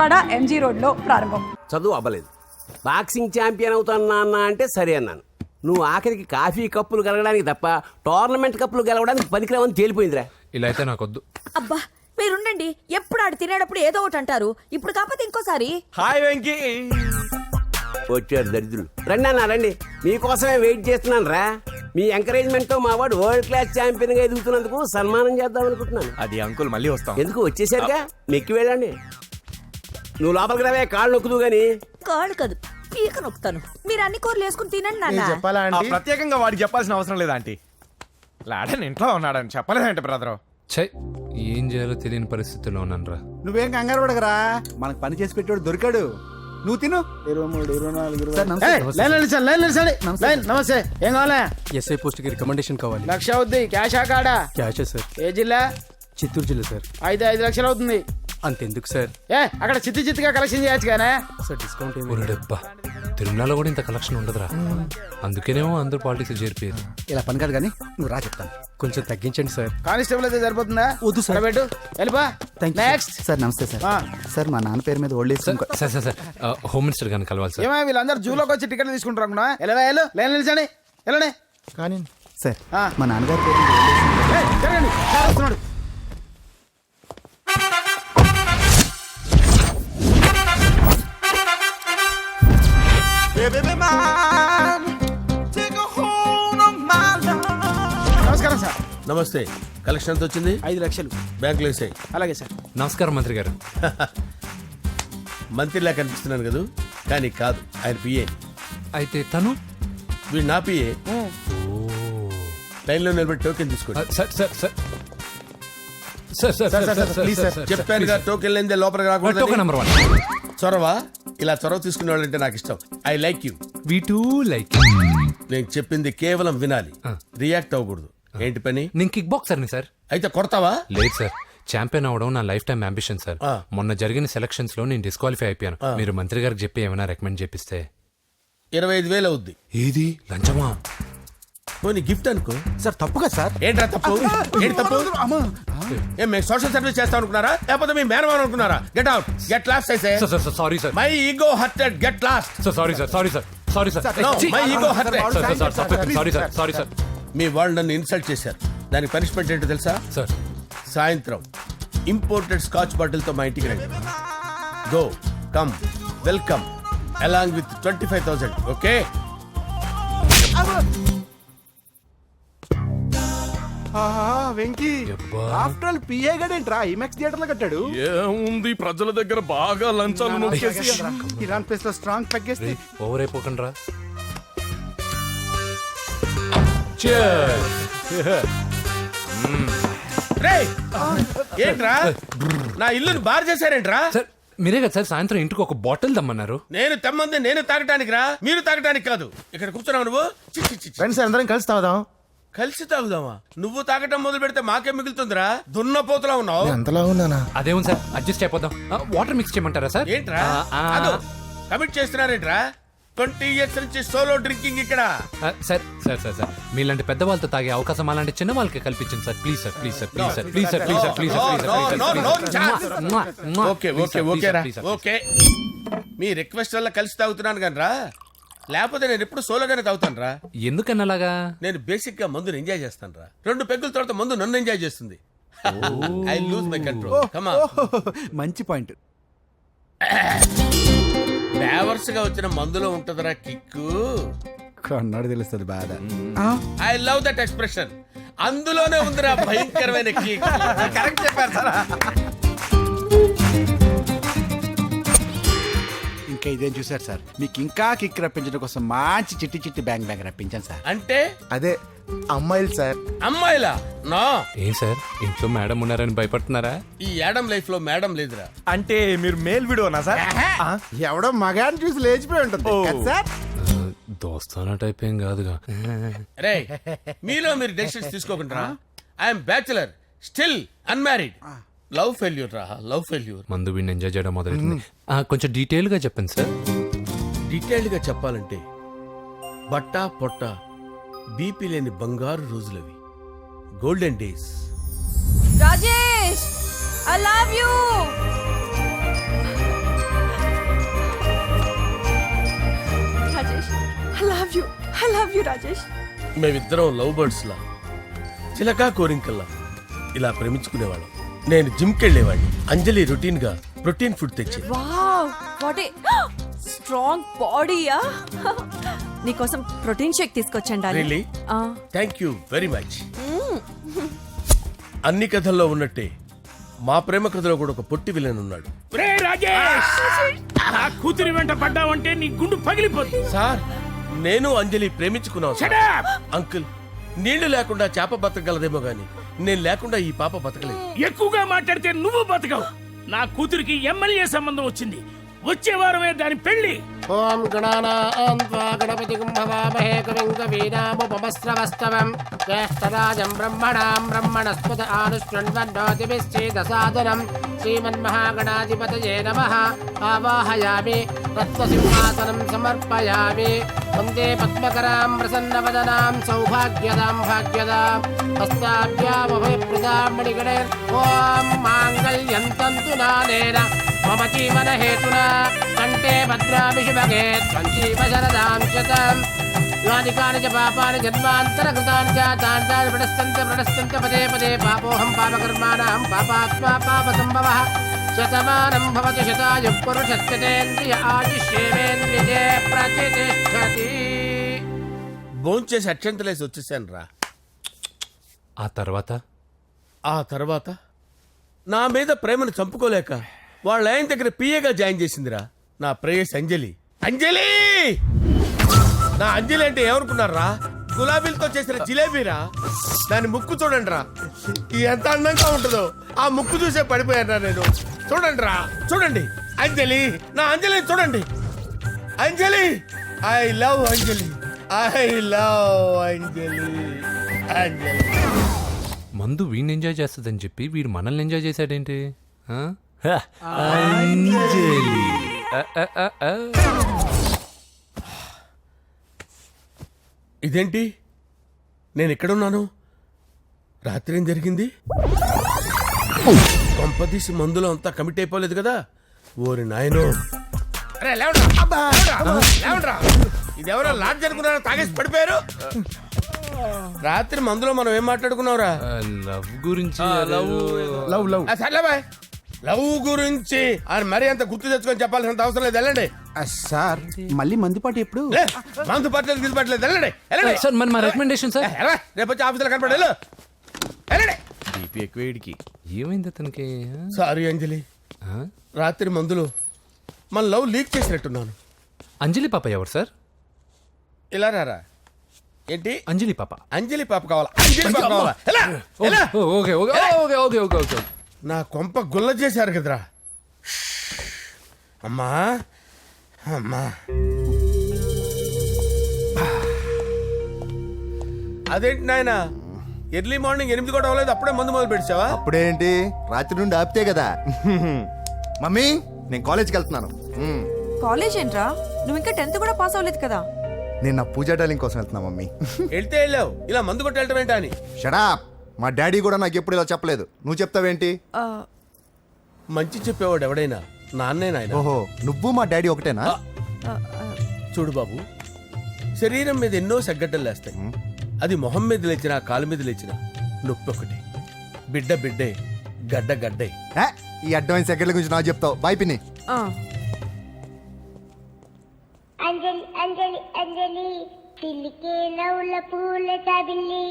Vijayawada MG రోడ్లో ప్రారంభం. చదువు అవ్వలేదు, బాక్సింగ్ ఛాంపియన్ అవుతాను అన్న అంటే సరే అన్నాను. నువ్వు ఆఖరికి కాఫీ కప్పులు గెలవడానికి తప్ప టోర్నమెంట్ కప్పులు గెలవడానికి పనికిరావని తేలిపోయిందిరా. ఇలా అయితే నాకొద్దు. అబ్బా మీరుండండి, ఎప్పుడు ఆడు తినేటప్పుడు ఏదో ఒకటి అంటారు. ఇప్పుడు కాకపోతే ఇంకోసారి. హాయ్ వెంకీ. వచ్చారు దరిద్రులు. రండి అన్న రండి, మీకోసమే వెయిట్ చేస్తున్నాను రా. మీ ఎంకరేజ్మెంట్ తో మా వాడు వరల్డ్ క్లాస్ ఛాంపియన్ గా ఎదుగుతున్నందుకు సన్మానం చేద్దాం అనుకుంటున్నాను. అది అంకుల్ మళ్ళీ వస్తాం. ఎందుకు వచ్చేసరిగా మెక్కి వెళ్ళండి. నువ్వు లోపలికి రావే, కాళ్ళు నొక్కుదు గాని. కాళ్ళు కాదు పీక నొక్కుతాను. మీరు అన్ని కూరలు వేసుకుని తినండి నాన్న. చెప్పాలా ఆంటీ? ప్రత్యేకంగా వాడికి చెప్పాల్సిన అవసరం లేదా ఆంటీ? లాడన్ ఇంట్లో ఉన్నాడని చెప్పలేదంటే బ్రదరు. ఛై, ఏం చేయాలో తెలియని పరిస్థితుల్లో ఉన్నాను రా. నువ్వేం కంగారు పడకరా, మనకు పని చేసి పెట్టాడు దొరికాడు. నువ్వు తిను. 23, 24, సార్, నమస్తే. నమస్తే. ఏం కావాలా? ఎస్ఐ పోస్ట్ కి రికమెండేషన్ కావాలి. 1,00,000 అవుద్ది. క్యాషా కాడా? క్యాషే సార్. ఏ జిల్లా? చిత్తూరు జిల్లా సార్. 5 లక్షలు అవుతుంది. అంతెందుకు సార్? అక్కడ చిత్తుగా కలెక్షన్ చేయొచ్చు కానీ సార్ డిస్కౌంట్ ఏమి? ఒరేడబ్బా, తిరుమలలో కూడా ఇంత కలెక్షన్ ఉండదురా. అందుకేనేమో అందరూ పాలిటిక్స్ చేరిపోయారు. ఇలా పని కాదు కానీ నువ్వు రా చెప్తాను. కొంచెం తగ్గించండి సార్. కానిస్టేబుల్ అయితే సరిపోతుందా? వద్దు సార్. పెట్టు వెళ్ళిపా. నెక్స్ట్. సార్ నమస్తే సార్. సార్ మా నాన్న పేరు మీద old age sir sir sir sir home minister గారిని కలవాలి సార్. ఏమో వీళ్ళందరూ జూలోకి వచ్చి టికెట్లు తీసుకుంటారు అనుకున్నా. లైన్ నిలిచండి. వెళ్ళండి. కానీ సార్ మా నాన్నగారి పేరు మీద ఓల్డ్ ఏజ్ జరగండి. సార్ వస్తున్నాడు. నమస్కారం సార్. నమస్తే. కలెక్షన్ ఎంత వచ్చింది? 5 లక్షలు. బ్యాంకులో వేసాయి. అలాగే సార్. నమస్కారం మంత్రి గారు. మంత్రిలా కనిపిస్తున్నాను కదా, కానీ కాదు, ఆయన పిఏ. అయితే తను వీడు నా పిఏ. లైన్లో నిలబడి టోకెన్ తీసుకోండి. Sir sir sir sir sir sir sir please sir. చెప్పాను కదా, టోకెన్ లేనిదే లోపలికి టోకెన్ రాకూడదు. నెంబర్ 1. చొరవ, ఇలా చొరవ తీసుకునే వాళ్ళంటే నాకు ఇష్టం. I like you. We two like. నేను చెప్పింది కేవలం వినాలి, రియాక్ట్ అవ్వకూడదు. ఏంటి పని? నేను కిక్ బాక్సర్ని సార్. అయితే కొడతావా? లేదు సార్, ఛాంపియన్ అవడం నా లైఫ్ టైం అంబిషన్ సార్. మొన్న జరిగిన సెలక్షన్స్ లో నేను డిస్క్వాలిఫై అయిపోయాను. మీరు మంత్రి గారికి చెప్పి ఏమైనా రికమెండ్ చేపిస్తే. 25,000 అవుద్ది. ఏది లంచమా? పోనీ గిఫ్ట్ అనుకో. సార్ తప్పుగా సార్. ఏంట్రా తప్పు? ఏంటి తప్పు? ఏం మేము సోషల్ సర్వీస్ చేస్తాం అనుకున్నారా, లేకపోతే మీ మేనమాన్ అనుకున్నారా? Get out, get lost. అయితే sorry sir. My ego hurted, get lost. Sorry sir. Sorry sir. Sorry sir. No, my ego hurted. Sorry sir. Sorry sir. మీ వాళ్ళు నన్ను ఇన్సల్ట్ చేశారు. దానికి పనిష్మెంట్ ఏంటో తెలుసా? సార్ సాయంత్రం ఇంపోర్టెడ్ స్కాచ్ బాటిల్ తో మా ఇంటికి రండి. Go come welcome along with 25,000. Okay? Venky after all PA గడేంట్రా ఇమెక్స్ థియేటర్ లో కట్టాడు. ఏముంది, ప్రజల దగ్గర బాగా లంచాలు నొక్కేసి ఇరాన్ ప్లేస్ లో స్ట్రాంగ్ తగ్గేస్తే ఓవర్ అయిపోకండి రా. రేయ్, ఏంట్రా నా ఇల్లుని బార్ చేశారేంట్రా? సార్ మీరే కదా సార్ సాయంత్రం ఇంటికి ఒక బాటిల్ దమ్మన్నారు. నేను తెమ్మంది నేను తాగటానికి రా, మీరు తాగటానికి కాదు. ఇక్కడ కూర్చున్నావు నువ్వు. చి, చి, చి, చి. ఫ్రెండ్స్ అందరం కలిసి తాగుదాం. కలిసి తాగుదామా? నువ్వు తాగటం మొదలు పెడితే మాకేం మిగులుతుందిరా? దున్నపోతులా ఉన్నావు. ఎంతలా ఉన్నానా? అదేమో సార్, అడ్జస్ట్ అయిపోదాం. వాటర్ మిక్స్ చేయమంటారా సార్? ఏంట్రా కమిట్ చేస్తున్నారేంట్రా? 20 years నుంచి సోలో డ్రింకింగ్ ఇక్కడ. సార్ సార్ సార్ సార్ మీలాంటి పెద్ద వాళ్ళతో తాగే అవకాశం అలాంటి చిన్న వాళ్ళకి కల్పించండి sir. Please sir, please sir, please sir, please sir, please sir, please sir. Okay okay okay రా, ఓకే. మీ రిక్వెస్ట్ వల్ల కలిసి తాగుతున్నాను కానీ రా, లేకపోతే నేను ఎప్పుడు సోలోగానే తాగుతాను రా. ఎందుకన్నా అలాగా? నేను బేసిక్ గా మందుని ఎంజాయ్ చేస్తాను రా. 2 పెగ్గుల తర్వాత మందు నన్ను ఎంజాయ్ చేస్తుంది. I lose my control. Come on. మంచి పాయింట్. ఫ్లేవర్స్ గా వచ్చిన మందులో ఉంటదరా కిక్కు. కన్నాడు తెలుస్తుంది బాధ. I love that expression. అందులోనే ఉందిరా భయంకరమైన కిక్. కరెక్ట్ చెప్పారు సార్. ఇంకా ఇదేం చూసారు సార్, మీకు ఇంకా కిక్ రప్పించడం కోసం మంచి చిట్టి చిట్టి బ్యాంగ్ రప్పించాను సార్. అంటే అదే అమ్మాయిలు సార్. అమ్మాయిలా? నా ఏం సార్ ఇంట్లో మేడం ఉన్నారని భయపడుతున్నారా? ఈ యాడమ్ లైఫ్ లో మేడం లేదురా. అంటే మీరు మేల్ వీడియోనా సార్? ఎవడో మగాడిని చూసి లేచిపోయి ఉంటుంది కదా సార్. దోస్తానా టైప్ ఏం కాదుగా. రే, మీలో మీరు డెసిషన్స్ తీసుకోకుండా. I'm bachelor, still unmarried. Love failure రా, లవ్ ఫెయిల్యూర్. మందు వీడిని ఎంజాయ్ చేయడం మొదలైంది. కొంచెం డీటెయిల్ గా చెప్పండి సార్. డీటెయిల్డ్ గా చెప్పాలంటే బట్టా పొట్ట బీపీ లేని బంగారు రోజులవి, golden days. Rajesh I love you. Love you Rajesh. మేమిద్దరం లవ్ బర్డ్స్ లా చిలకా కోరింకల్లా ఇలా ప్రేమించుకునేవాళ్ళం. నేను జిమ్కి వెళ్ళేవాడిని, అంజలి రొటీన్ గా ప్రోటీన్ ఫుడ్ తెచ్చి. వావ్ వాట్ ఏ స్ట్రాంగ్ బాడీయా. నీకోసం ప్రోటీన్ షేక్ తీసుకొచ్చండి. Really? Thank you very much. అన్ని కథల్లో ఉన్నట్టే మా ప్రేమ కథలో కూడా ఒక పొట్టి విలన్ ఉన్నాడు. కూతురి వెంట పడ్డావంటే నీ గుండు పగిలిపోతుంది. సార్ నేను అంజలి ప్రేమించుకున్నాను సార్. అంకుల్ నీళ్లు లేకుండా చేప బతకగలదేమో గాని నేను లేకుండా ఈ పాప బతకలేదు. ఎక్కువగా మాట్లాడితే నువ్వు బతకవు. నా కూతురికి ఎమ్మెల్యే సంబంధం వచ్చింది. వచ్చే వారమే దాని పెళ్లి. ఓం గణానాన్వా గణపతిం భవామహే కవిం కవీనాముపమస్రవస్తవం జ్యేష్ఠరాజం బ్రహ్మణాం బ్రహ్మణస్పద ఆనుష్ణ్వన్నోతిభిశ్చేదసాదనం శ్రీమన్మహాగణాధిపతయే నమః. ఆవాహయామి తత్వసింహాసనం సమర్పయామి. వందే పద్మకరాం ప్రసన్నవదనాం సౌభాగ్యదాం భాగ్యదాం హస్తాభ్యామభయప్రదాం మణిగణే. ఓం మాంగళ్యం తంతు నానేన మమ జీవన హేతునా కంటే భద్రామి శుభగే త్వం జీవ శరదాం శతం. యాని కాని చ పాపాని జన్మాంతరకృతాని చ తాని ప్రణశ్యంత పదే పదే పాపోహం పాపకర్మాణం పాపాత్మా పాపసంభవః. శతమానం భవతి శతాయుః పురుషస్యేంద్రియ ఆయుష్యేంద్రియే ప్రతిష్టతి. భోంచేసి అక్షంతలేసి వచ్చేసాను రా. ఆ తర్వాత ఆ తర్వాత నా మీద ప్రేమను చంపుకోలేక వాళ్ళ ఆయన దగ్గర పిఏగా జాయిన్ చేసిందిరా నా ప్రేయస్ అంజలి. అంజలి నా అంజలి అంటే ఏమనుకున్నారా? గులాబీలతో చేసిన జిలేబీరా. దాని ముక్కు చూడండి రా ఎంత అందంగా ఉంటుందో. ఆ ముక్కు చూసే పడిపోయారా నేను. చూడండి రా చూడండి అంజలి, నా అంజలిని చూడండి. Anjali I love Anjali, I love Anjali. Anjali మందు వీడిని ఎంజాయ్ చేస్తుందని చెప్పి వీడు మనల్ని ఎంజాయ్ చేశాడేంటి? ఆ? ఇదేంటి నేను ఎక్కడున్నాను? రాత్రి ఏం జరిగింది? కొంపదీసి మందులో అంతా కమిట్ అయిపోలేదు కదా? ఓరి నాయనో. అరే లేవండ్రా. ఇదెవరో లాడ్జ్ అనుకున్నారో తాగేసి పడిపోయారు. రాత్రి మందులో మనం ఏం మాట్లాడుకున్నావురా? లవ్ గురించి సర్లేబాయ్ లవ్ గురించి ఆయన మరీ అంత గుర్తు తెచ్చుకొని చెప్పాల్సినంత అవసరం లేదు. వెళ్ళండి సార్ మళ్ళీ మందుపాటి ఎప్పుడు? మందు పట్టలేదు గిల్లు పట్టలేదు. వెళ్ళండి వెళ్ళండి. సార్ మరి మా రికమెండేషన్ సార్. రేపు వచ్చి ఆఫీసులో కనపడి వెళ్ళండి. బీపీ ఎక్కువ వీడికి. ఏమైంది అతనికి? సారీ అంజలి, రాత్రి మందులో మన లవ్ లీక్ చేసినట్టున్నాను. అంజలి పాప ఎవరు సార్? ఇలా రారా. ఏంటి అంజలి పాప? అంజలి పాప కావాలా? అంజలి పాప కావాలా? ఎలా? Okay okay okay okay okay okay. నా కొంప గుల్ల చేశారు కదరా. అమ్మా అమ్మా అదేంటి నాయన ఎర్లీ మార్నింగ్ 8 కూడా అవ్వలేదు అప్పుడే మందు మొదలు పెడిచావా? అప్పుడేంటి రాత్రి నుండి ఆపితే కదా. మమ్మీ నేను కాలేజ్కి వెళ్తున్నాను. కాలేజ్ ఏంట్రా? నువ్వు ఇంకా 10th కూడా పాస్ అవ్వలేదు కదా. నేను నా పూజా డాలింగ్ కోసం వెళ్తున్నా మమ్మీ. వెళ్తే వెళ్ళావు, ఇలా మందు కొట్టి వెళ్ళటం ఏంటా అని. షడా మా డాడీ కూడా నాకు ఎప్పుడు ఇలా చెప్పలేదు. నువ్వు చెప్తావేంటి? మంచి చెప్పేవాడు ఎవడైనా నాన్నే నాయన. ఓహో నువ్వు మా డాడీ ఒకటేనా? చూడు బాబు, శరీరం మీద ఎన్నో సగ్గడ్డలు లేస్తాయి. అది మొహం మీద లేచినా కాలు మీద లేచినా నొప్పి ఒకటి. బిడ్డ బిడ్డే, గడ్డ గడ్డే. ఈ అడ్వాన్స్ సెకండ్ల గురించి నాకు చెప్తావు. బాయ్ పిన్ని. అంజలి అంజలి అంజలి పిల్లికే నవ్వుల పూల తబిల్లి.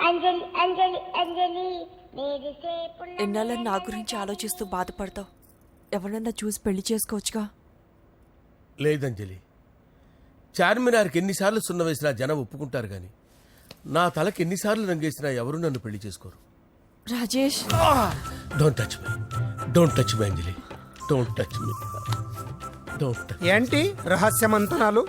అంజలి అంజలి అంజలి ఎన్నాళ్ళ నా గురించి ఆలోచిస్తూ బాధపడతావు. ఎవరన్నా చూసి పెళ్లి చేసుకోవచ్చుగా. లేదంజలి, చార్మినార్కి ఎన్నిసార్లు సున్న వేసినా జనం ఒప్పుకుంటారు గాని నా తలకి ఎన్నిసార్లు రంగేసినా ఎవరు నన్ను పెళ్లి చేసుకోరు. Rajesh don't touch me, don't touch me Anjali, don't touch me. ఏంటి రహస్య మంతనాలు?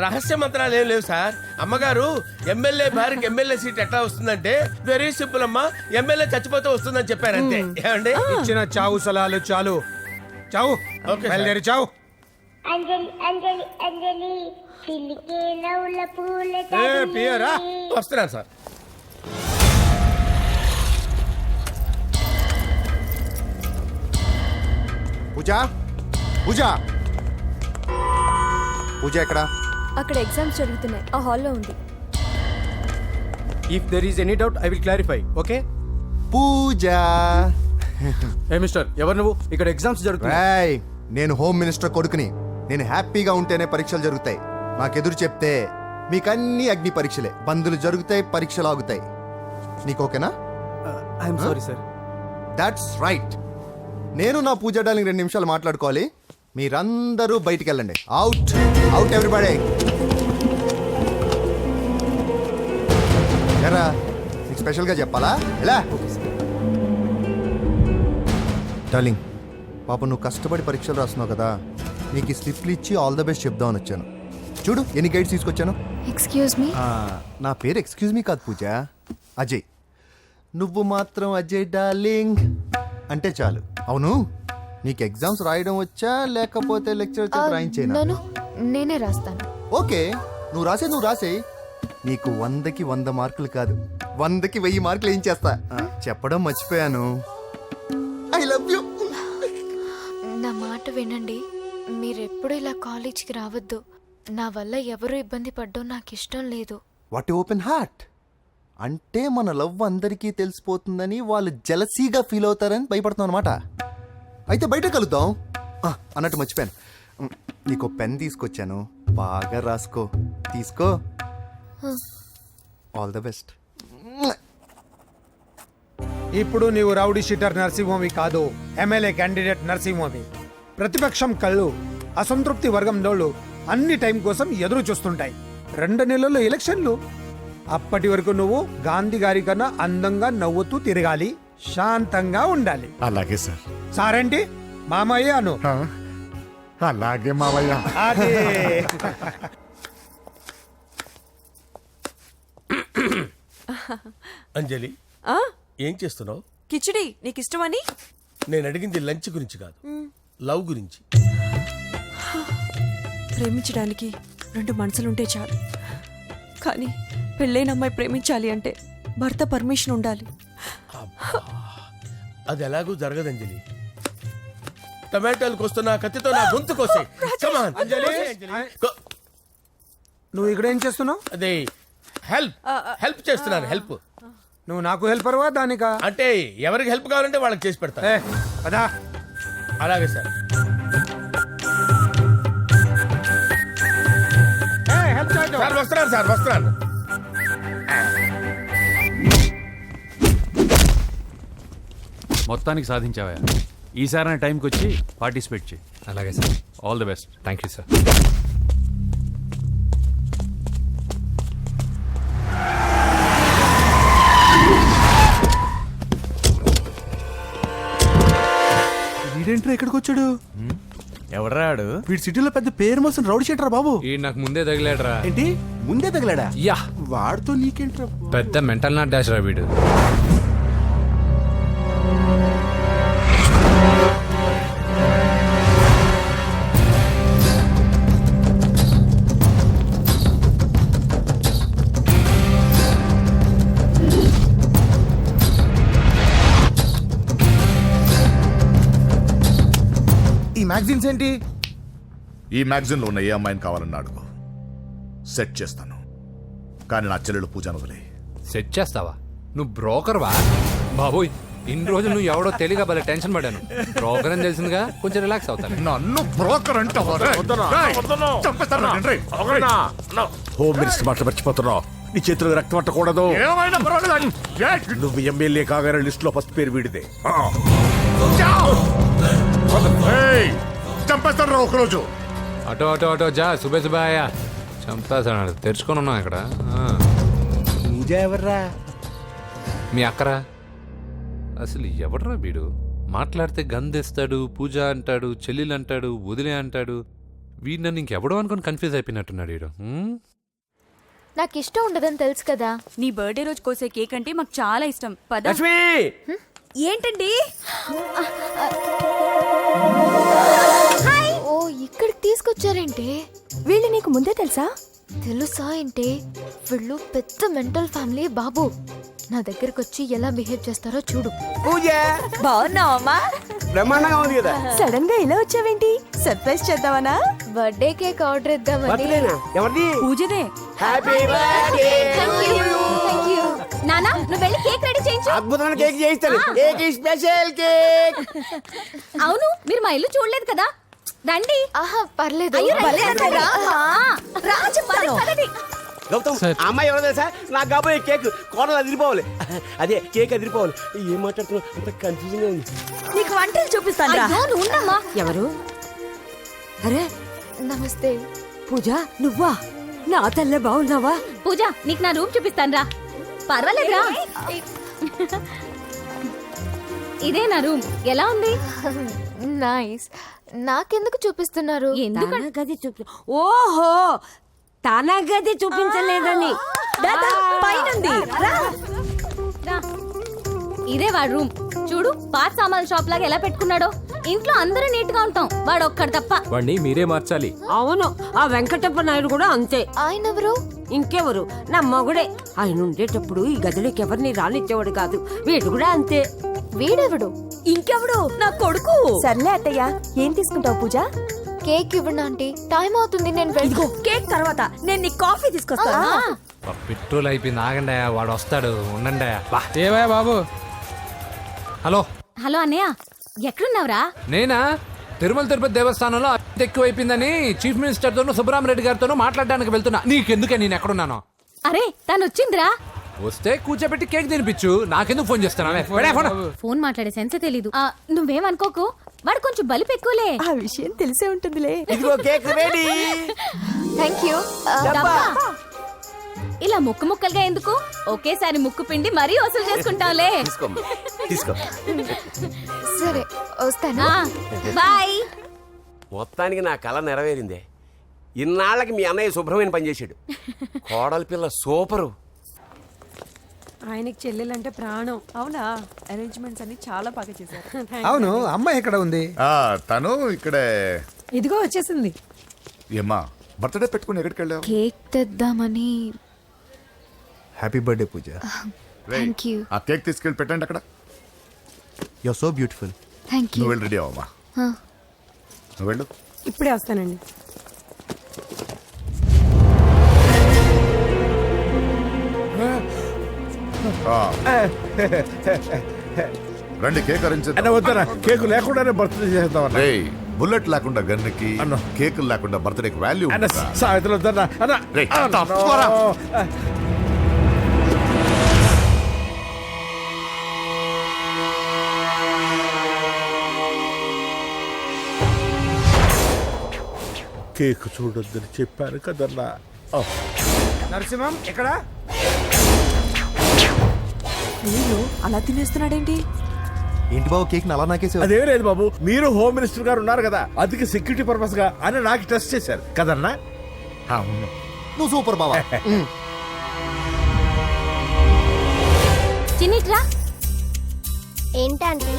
రహస్య మంత్రాలు ఏం లేవు సార్. అమ్మగారు ఎమ్మెల్యే భార్యకి ఎమ్మెల్యే సీట్ ఎట్లా వస్తుందంటే వెరీ సింపుల్ అమ్మా, ఎమ్మెల్యే చచ్చిపోతే వస్తుందని చెప్పారంతే. ఏమండి? ఇచ్చిన చావు సలాలు చాలు. చావు బయలుదేరి చావు. అంజలి అంజలి అంజలి పిల్లికే నవ్వుల పూల పియరా వస్తున్నాను సార్. పూజ పూజ పూజ ఎక్కడ? అక్కడ ఎగ్జామ్స్ జరుగుతున్నాయి, ఆ హాల్లో ఉంది. If there is any doubt I will clarify. Okay Pooja. ఏ మిస్టర్, ఎవరు నువ్వు? ఇక్కడ ఎగ్జామ్స్ జరుగుతున్నాయి. రాయ్, నేను హోమ్ మినిస్టర్ కొడుకుని. నేను హ్యాపీగా ఉంటేనే పరీక్షలు జరుగుతాయి. నాకెదురు చెప్తే మీకన్నీ అగ్ని పరీక్షలే. బందులు జరుగుతాయి, పరీక్షలు ఆగుతాయి. నీకు ఓకేనా? I'm sorry sir. That's right. నేను నా పూజ డార్లింగ్ 2 నిమిషాలు మాట్లాడుకోవాలి. మీరందరూ బయటికి వెళ్ళండి. Out out everybody. ఎరా, నీకు స్పెషల్గా చెప్పాలా? ఎలా డార్లింగ్, పాప నువ్వు కష్టపడి పరీక్షలు రాస్తున్నావు కదా, నీకు ఈ స్లిప్లు ఇచ్చి ఆల్ ద బెస్ట్ చెప్దామని వచ్చాను. చూడు ఎన్ని గైడ్స్ తీసుకొచ్చాను. Excuse me. నా పేరు ఎక్స్క్యూజ్ మీ కాదు పూజ, అజయ్. నువ్వు మాత్రం అజయ్ డార్లింగ్ అంటే చాలు. అవును, నీకు ఎగ్జామ్స్ రాయడం వచ్చా లేకపోతే లెక్చర్ వచ్చి రాయించేనా? నేనే రాస్తాను. ఓకే, నువ్వు రాసే. నీకు 100కి 100 మార్కులు కాదు, 100కి 1000 మార్కులు ఏం చేస్తా. చెప్పడం మర్చిపోయాను. I love you. నా మాట వినండి, మీరెప్పుడు ఇలా కాలేజీకి రావద్దు. నా వల్ల ఎవరు ఇబ్బంది పడ్డం నాకు ఇష్టం లేదు. What open heart. అంటే మన లవ్ అందరికీ తెలిసిపోతుందని వాళ్ళు జలసీగా ఫీల్ అవుతారని భయపడుతున్నాం అనమాట. అయితే బయట కలుద్దాం. అన్నట్టు మర్చిపోయాను, నీకు పెన్ తీసుకొచ్చాను, బాగా రాసుకో. తీసుకో. All the best. ఇప్పుడు నీవు రౌడీ షీటర్ నరసింహవి కాదు, ఎమ్మెల్యే క్యాండిడేట్ నరసింహవి. ప్రతిపక్షం కళ్ళు, అసంతృప్తి వర్గం డోళ్ళు అన్ని టైం కోసం ఎదురు చూస్తుంటాయి. 2 నెలల్లో ఎలక్షన్లు. అప్పటి వరకు నువ్వు గాంధీ గారి కన్నా అందంగా నవ్వుతూ తిరగాలి, శాంతంగా ఉండాలి. అలాగే సార్. సారేంటి మామయ్య అను. అలాగే మావయ్య. అదే. అంజలి, ఏం చేస్తున్నావు? కిచిడి నీకు ఇష్టమని. నేను అడిగింది లంచ్ గురించి కాదు, లవ్ గురించి. ప్రేమించడానికి 2 మనసులుంటే చాలు, కానీ పెళ్ళైన అమ్మాయి ప్రేమించాలి అంటే భర్త పర్మిషన్ ఉండాలి. అది ఎలాగూ జరగదు అంజలి. టమాటాలు కోస్తున్నా కత్తితో నా గొంతు కోసే. అంజలి, నువ్వు ఇక్కడ ఏం చేస్తున్నావు? అదే హెల్ప్ చేస్తున్నాను. హెల్ప్. నువ్వు నాకు హెల్పర్వా దానికా? అంటే ఎవరికి హెల్ప్ కావాలంటే వాళ్ళకి చేసి పెడతా. పదా. అలాగే సార్. సార్ వస్తున్నాను. మొత్తానికి సాధించావా? ఈసారి టైంకి వచ్చి పార్టిసిపేట్ చేయి. అలాగే sir. All the best. Thank you sir. వీడేంట్రా ఎక్కడికి వచ్చాడు? ఎవడరాడు? వీడి సిటీలో పెద్ద పేరు మోసిన రౌడీ షీటర్ బాబు. ఈ నాకు ముందే తగిలాడరా. ఏంటి ముందే తగిలాడా? యా, వాడితో నీకేంట్రా? పెద్ద మెంటల్ నాట్ డాష్ రా వీడు. ఈ మ్యాగజైన్స్ ఏంటి? ఈ మ్యాగజైన్ లో ఉన్న ఏ అమ్మాయిని కావాలన్నా అడుగు, సెట్ చేస్తాను. కానీ నా చెల్లెలు పూజను వదిలే. సెట్ చేస్తావా? నువ్వు బ్రోకర్ వా? బాబోయ్, ఇన్ని రోజులు నువ్వు ఎవడో తెలియక భలే టెన్షన్ పడ్డాను. బ్రోకర్ అని తెలిసిందిగా కొంచెం రిలాక్స్ అవుతాను. నన్ను బ్రోకర్ అంటావా? హోమ్ మినిస్టర్ మాటలు మర్చిపోతున్నావు. నీ చేతిలో రక్తం పట్టకూడదు. నువ్వు ఎమ్మెల్యే కాగానే లిస్ట్ లో ఫస్ట్ పేరు వీడిదే. చంపేస్తాను ఒకరోజు. అటో జా. సుబేసుబాయ చంపేస్తాడు. తెరుచుకొని ఉన్నాం ఇక్కడ. పూజ ఎవర్రా? మీ అక్కరా? అసలు ఎవడరా వీడు? మాట్లాడితే గంధేస్తాడు, పూజ అంటాడు, చెల్లెలు అంటాడు, వదిలే అంటాడు. వీడు నన్ను ఇంకెవడో అనుకుని కన్ఫ్యూజ్ అయిపోయినట్టున్నాడు వీడు. నాకు ఇష్టం ఉండదని తెలుసు కదా. నీ బర్త్డే రోజు కోసే కేక్ అంటే మాకు చాలా ఇష్టం. పద. ఏంటండి? ఓ, ఇక్కడికి తీసుకొచ్చారేంటి? వీళ్ళు నీకు ముందే తెలుసా? తెలుసా ఏంటి? వీళ్ళు పెద్ద మెంటల్ ఫ్యామిలీ బాబు. నా దగ్గరకు వచ్చి ఎలా బిహేవ్ చేస్తారో చూడు. పూజ బాగున్నావమ్మా? బ్రహ్మాండంగా ఉంది కదా. సడన్ గా ఇలా వచ్చావేంటి? సర్ప్రైజ్ చేద్దామనా? బర్త్డే కేక్ ఆర్డర్ ఇద్దామని. బర్త్డేనా? ఎవరిది? పూజనే. Happy birthday. Thank you. నానా నువ్వు వెళ్ళి కేక్ రెడీ చేయించు. అద్భుతమైన కేక్ చేయిస్తాను. Cake special cake. అవును మీరు మా ఇల్లు చూడలేదు కదా, రండి. ఆహా పర్లేదు. గౌతమ్ ఆ అమ్మాయి ఎవరో తెలుసా? నాకు కాబోయే కేక్ కోడలు అదిరిపోవాలి. అదే కేక్ అదిరిపోవాలి. ఏం మాట్లాడుతున్నావు? అంత కన్ఫ్యూజన్ ఉంది. నీకు వంటలు చూపిస్తాను. ఉండమ్మా. ఎవరు? అరే నమస్తే. పూజ నువ్వా? నా తల్లే బాగున్నావా? పూజ నీకు నా రూమ్ చూపిస్తాను రా. పర్వాలేదురా. ఇదే నా రూమ్. ఎలా ఉంది? నైస్. నాకెందుకు చూపిస్తున్నారు? ఎందుకంటే గది చూపి. ఓహో తన గది చూపించలేదని. పైనుంది. ఇదే వాడు రూమ్. చూడు పాత సామాన్ షాప్ లాగా ఎలా పెట్టుకున్నాడో. ఇంట్లో అందరూ నీట్ గా ఉంటాం, వాడు ఒక్కడు తప్ప. వాడిని మీరే మార్చాలి. అవును ఆ వెంకటప్ప నాయుడు కూడా అంతే. ఆయన ఎవరు? ఇంకెవరు? నా మగుడే. ఆయన ఉండేటప్పుడు ఈ గదిలోకి ఎవరిని రానిచ్చేవాడు కాదు. వీడు కూడా అంతే. వీడెవడు? ఇంకెవడు? నా కొడుకు. సర్లే అత్తయ్య, ఏం తీసుకుంటావు పూజ? కేక్ ఇవ్వండి ఆంటీ, టైం అవుతుంది. నేను వెళ్ళి కేక్ తర్వాత నేను నీ కాఫీ తీసుకొస్తాను. పెట్రోల్ అయిపోయింది, ఆగండి, వాడు వస్తాడు, ఉండండి. ఏవా బాబు? హలో హలో అన్నయ్య, ఎక్కడున్నావురా? నేనా? తిరుమల తిరుపతి దేవస్థానంలో అత్యంత ఎక్కువైపోయిందని చీఫ్ మినిస్టర్ తోనూ సుబ్బరామరెడ్డి గారితోనూ మాట్లాడడానికి వెళ్తున్నా. నీకెందుకే నేను ఎక్కడున్నాను? అరే తను వచ్చిందిరా. వస్తే కూర్చోబెట్టి కేక్ తినిపించు. నాకెందుకు ఫోన్ చేస్తానా? ఫోన్ మాట్లాడే సెన్స్ తెలీదు. నువ్వేమనుకోకు, వాడు కొంచెం బలిపు ఎక్కువలే. ఆ విషయం తెలిసే ఉంటుందిలే. ఇదిగో కేక్ రెడీ. Thank you. ఇలా ముక్కు ముక్కలుగా ఎందుకు? ఒకేసారి ముక్కు పిండి మరీ వసూలు చేసుకుంటావులే. తీసుకో. సరే వస్తాను. బాయ్. మొత్తానికి నా కళ నెరవేరిందే. ఇన్నాళ్ళకి మీ అన్నయ్య శుభ్రమైన పనిచేశాడు. కోడలి పిల్ల సూపరు. ఆయనకి చెల్లెలంటే ప్రాణం. అవునా? అరేంజ్మెంట్స్ అన్ని చాలా బాగా చేశారు. అవును అమ్మాయి ఎక్కడ ఉంది? తను ఇక్కడే. ఇదిగో వచ్చేసింది. ఏమ్మా బర్త్డే పెట్టుకుని ఎక్కడికి వెళ్ళావు? కేక్ తెద్దామని. Happy birthday Pooja. Thank you. ఆ కేక్ తీసుకెళ్ళి పెట్టండి అక్కడ. You are so beautiful. Thank you. నువ్వు వెళ్ళి రెడీ అవ్వమ్మా. నువ్వు వెళ్ళు. ఇప్పుడే వస్తానండి. రండి కేక్ అరేంజ్ అన్న వద్దరా, కేకు లేకుండానే బర్త్డే చేద్దాం అన్న. బుల్లెట్ లేకుండా గన్నుకి, కేకులు లేకుండా బర్త్డేకి వాల్యూ. అన్న సాయంత్రం వద్దన్నా అన్న. కేక్ చూడొద్దని చెప్పాను కదన్నా. నరసింహం ఎక్కడ? అయ్యో అలా తినేస్తున్నాడేంటి? ఏంటి బాబు కేక్ అలా నాకేసి? అదేం లేదు బాబు, మీరు హోమ్ మినిస్టర్ గారు ఉన్నారు కదా, అందుకే సెక్యూరిటీ పర్పస్ గా అని నాకు టెస్ట్ చేశారు కదన్నా. అవును, నువ్వు సూపర్ బాబా. చిన్నిట్రా. ఏంటంటే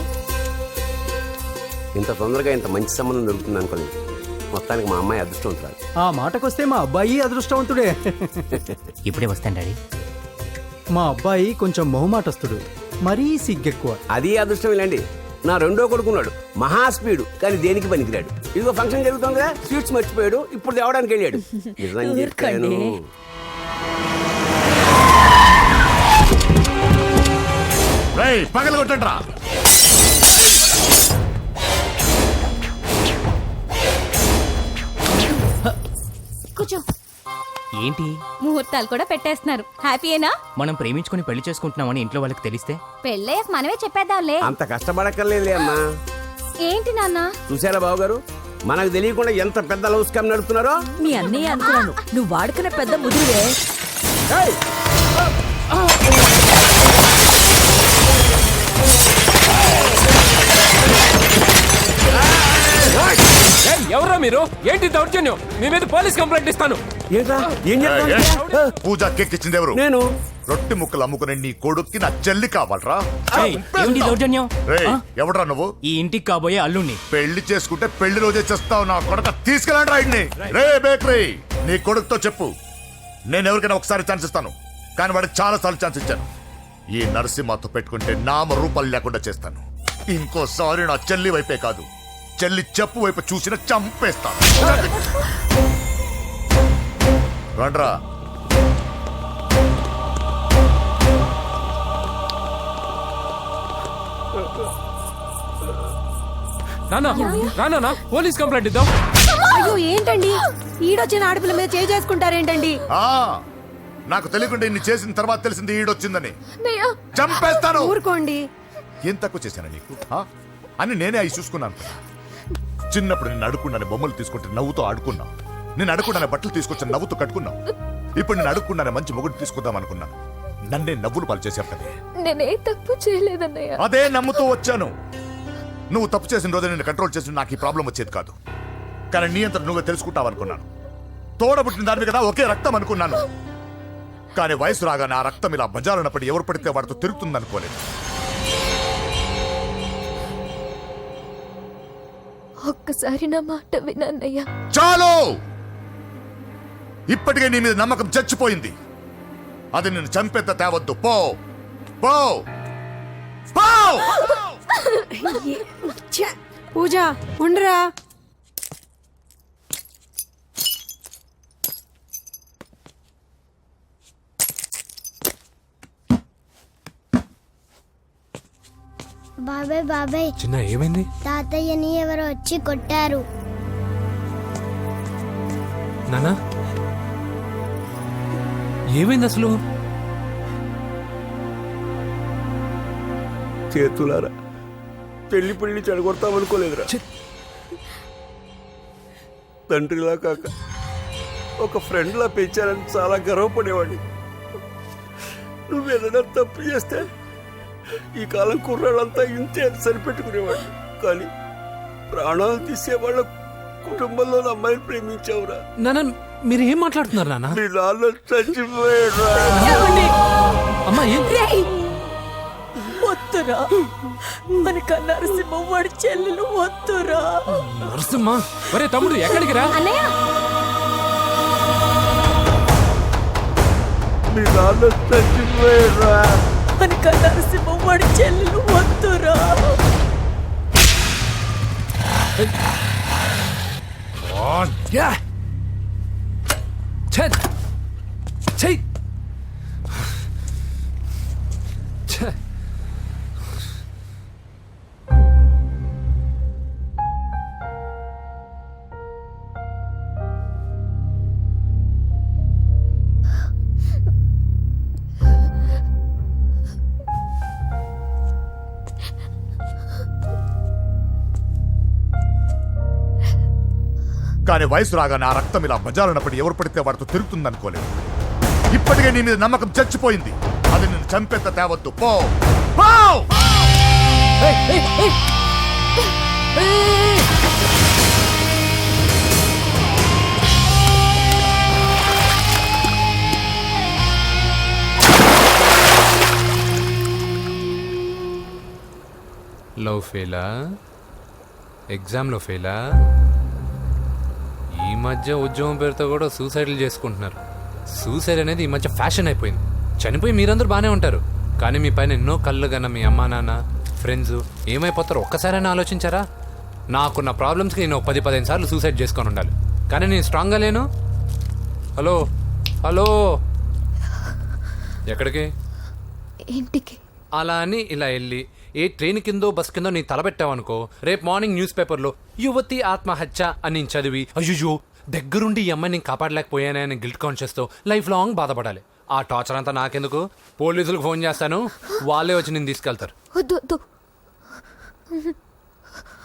ఇంత తొందరగా ఇంత మంచి సంబంధం దొరుకుతుంది అనుకోలేదు. మొత్తానికి మా అమ్మాయి అదృష్టవంతురాలు. ఆ మాటకొస్తే మా అబ్బాయి అదృష్టవంతుడే. ఇప్పుడే వస్తాను డాడీ. మా అబ్బాయి కొంచెం మొహమాటస్తుడు, మరీ సిగ్గెక్కువ. అది అదృష్టం ఇలాండి. నా రెండో కొడుకున్నాడు, మహా స్పీడు, కానీ దేనికి పనికిరాడు. ఇదిగో ఫంక్షన్ జరుగుతుంది కదా, స్వీట్స్ మర్చిపోయాడు, ఇప్పుడు తేవడానికి వెళ్ళాడు. నిజం చెప్పాను. పగల కొట్టండి రా. కూర్చో. ఏంటి ముహూర్తాలు కూడా పెట్టేస్తున్నారు. హ్యాపీయేనా? మనం ప్రేమించుకుని పెళ్లి చేసుకుంటున్నామని ఇంట్లో వాళ్ళకి తెలిస్తే? పెళ్ళయ్యాక మనమే చెప్పేద్దాంలే. అంత కష్టపడక్కర్లేదులే అమ్మా. ఏంటి నాన్న? చూసారా బాబు గారు, మనకు తెలియకుండా ఎంత పెద్ద లవ్ స్కామ్ నడుపుతున్నారో. మీ అన్నయ్య అనుకున్నాను, నువ్వు వాడుకునే పెద్ద ముదురువే. ఎవరా మీరు? ఏంటి దౌర్జన్యం? మీ మీద పోలీస్ కంప్లైంట్ ఇస్తాను. పూజ కేక్ ఇచ్చింది ఎవరు? నేను. రొట్టె ముక్కలు అమ్ముకునే నీ కొడుక్కి నా చెల్లి కావాలరా? దౌర్జన్యం? ఎవడరా నువ్వు? ఈ ఇంటికి కాబోయే అల్లుణ్ణి. పెళ్లి చేసుకుంటే పెళ్లి రోజే చేస్తావు నా కొడుక. తీసుకెళ్ళండి రాయిడ్ని. రే బేకరీ, నీ కొడుకుతో చెప్పు, నేను ఎవరికైనా ఒకసారి ఛాన్స్ ఇస్తాను, కానీ వాడికి చాలా సార్లు ఛాన్స్ ఇచ్చాను. ఈ నరసింహతో పెట్టుకుంటే నామ రూపాలు లేకుండా చేస్తాను. ఇంకోసారి నా చెల్లి వైపే కాదు, చెల్లి చెప్పు వైపు చూసిన చంపేస్తాను. రండ్రా. నానా పోలీస్ కంప్లైంట్ ఇద్దాం. అయ్యో ఏంటండి ఈడొచ్చిన ఆడపిల్ల మీద చేసుకుంటారేంటండి? ఆ, నాకు తెలియకుండా ఇన్ని చేసిన తర్వాత తెలిసింది ఈడొచ్చిందని. అన్నయ్య చంపేస్తాను. ఊరుకోండి. ఏం తక్కువ చేశాను నీకు అని నేనే అవి చూసుకున్నాను. చిన్నప్పుడు నేను అడుక్కున్నాను బొమ్మలు తీసుకుంటే నవ్వుతో ఆడుకున్నావు. నేను అడుక్కున్నాను బట్టలు తీసుకొచ్చి నవ్వుతూ కట్టుకున్నావు. ఇప్పుడు నేను అడుక్కున్నాను మంచి మొగుడు తీసుకుందాం అనుకున్నాను. నన్నే నవ్వులు పాలు చేశారు కదే. నేనే తప్పు చేయలేదన్నయ్య. అదే నమ్ముతూ వచ్చాను. నువ్వు తప్పు చేసిన రోజు నేను కంట్రోల్ చేసిన నాకు ఈ ప్రాబ్లం వచ్చేది కాదు. కానీ నీ అంతా నువ్వే తెలుసుకుంటావు అనుకున్నాను. తోడబుట్టిన దాని కదా ఒకే రక్తం అనుకున్నాను. కానీ వయసు రాగానే ఆ రక్తం ఇలా బజారున్నప్పుడు ఎవరు పడితే వాడితో తిరుగుతుంది అనుకోలేదు. ఒక్కసారి నా మాట వినన్నయ్య. చాలు. ఇప్పటికే నీ మీద నమ్మకం చచ్చిపోయింది. అది నిన్ను చంపేత తేవద్దు. పో పో పో. పూజ ఉండరా. బాబాయ్ బాబాయ్, చిన్న ఏమైంది? తాతయ్యని ఎవరో వచ్చి కొట్టారు. నానా ఏమైంది అసలు? చేతులారా పెళ్లి పెళ్లి చెడగొడతామనుకోలేదురా. తండ్రిలా కాక ఒక ఫ్రెండ్లా పెంచారని చాలా గర్వపడేవాడిని. నువ్వేదైనా తప్పు చేస్తే ఈ కాలం కుర్రాళ్ళంతా ఇంతే అని సరిపెట్టుకునేవాడిని. కానీ ప్రాణాలు తీసే వాళ్ళ కుటుంబంలో అమ్మాయిని ప్రేమించావురా. నానా మీరు ఏం మాట్లాడుతున్నారు నానా? మీ నాన్న చచ్చిపోయాడురా. అమ్మా వద్దురా, మనక నరసింహ వాడి చెల్లెలు వద్దురా. నరసింహ ఒరే తమ్ముడు ఎక్కడికి రా. మీ నాన్న చచ్చిపోయాడురా. మనక నరసింహ వాడి చెల్లెలు వద్దురా. కానీ వయసు రాగానే ఆ రక్తం ఇలా బజారున్నప్పుడు ఎవరు పడితే వాడితో తిరుగుతుంది అనుకోలేదు. ఇప్పటికే నీ మీద నమ్మకం చచ్చిపోయింది. అది నిన్ను చంపేత తేవద్దు. పో పో. లవ్ ఫెయిలా? ఎగ్జామ్లో ఫెయిలా? ఈ మధ్య ఉద్యోగం పేరుతో కూడా సూసైడ్లు చేసుకుంటున్నారు. సూసైడ్ అనేది ఈ మధ్య ఫ్యాషన్ అయిపోయింది. చనిపోయి మీరందరూ బాగానే ఉంటారు, కానీ మీ పైన ఎన్నో కళ్ళు కన్నా మీ అమ్మా నాన్న ఫ్రెండ్స్ ఏమైపోతారో ఒక్కసారైనా ఆలోచించారా? నాకున్న ప్రాబ్లమ్స్కి నేను 10-15 సార్లు సూసైడ్ చేసుకొని ఉండాలి, కానీ నేను స్ట్రాంగ్గా లేను. హలో హలో, ఎక్కడికి? ఇంటికి. అలా అని ఇలా వెళ్ళి ఏ ట్రైన్ కిందో బస్ కిందో నీ తలబెట్టావనుకో, రేపు మార్నింగ్ న్యూస్ పేపర్లో యువతి ఆత్మహత్య అని నేను చదివి అయ్యో దగ్గరుండి ఈ అమ్మాయి నేను కాపాడలేకపోయానే అని గిల్ట్ కాన్షియస్తో లైఫ్ లాంగ్ బాధపడాలి. ఆ టార్చర్ అంతా నాకెందుకు? పోలీసులకు ఫోన్ చేస్తాను, వాళ్ళే వచ్చి నేను తీసుకెళ్తారు. వద్దు వద్దు.